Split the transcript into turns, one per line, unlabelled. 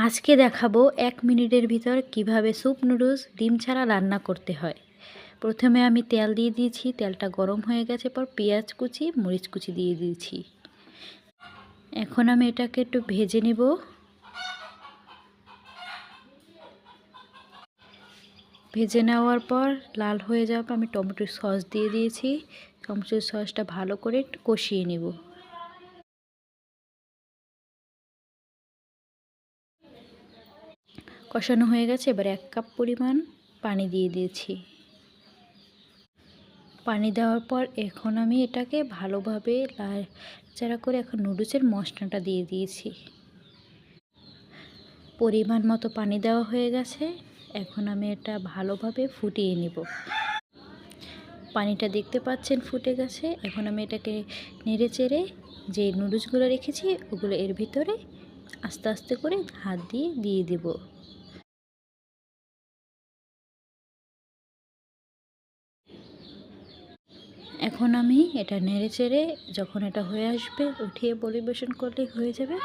আজকে দেখাবো 1 মিনিটের ভিতর কিভাবে স্যুপ নুডলস ডিম ছাড়া রান্না করতে হয়। প্রথমে আমি তেল দিয়ে দিয়েছি, তেলটা গরম হয়ে গেছে পর পেঁয়াজ কুচি মরিচ কুচি দিয়ে দিয়েছি। এখন আমি এটাকে একটু ভেজে নেব। ভেজে নেওয়ার পর লাল হয়ে যাওয়ার পর আমি টমেটোর সস দিয়ে দিয়েছি। টমেটোর সসটা ভালো করে একটু কষিয়ে নেব। কষানো হয়ে গেছে, এবার 1 কাপ পরিমাণ পানি দিয়ে দিয়েছি। পানি দেওয়ার পর এখন আমি এটাকে ভালোভাবে নাড়াচাড়া করে এখন নুডলসের মশলাটা দিয়ে দিয়েছি। পরিমাণ মতো পানি দেওয়া হয়ে গেছে, এখন আমি এটা ভালোভাবে ফুটিয়ে নেব। পানিটা দেখতে পাচ্ছেন ফুটে গেছে। এখন আমি এটাকে নেড়েচেড়ে যে নুডলসগুলো রেখেছি ওগুলো এর ভিতরে আস্তে আস্তে করে হাত দিয়ে দিয়ে দেব। এখন আমি এটা নেড়েচেড়ে যখন এটা হয়ে আসবে উঠিয়ে পরিবেশন করলেই হয়ে যাবে।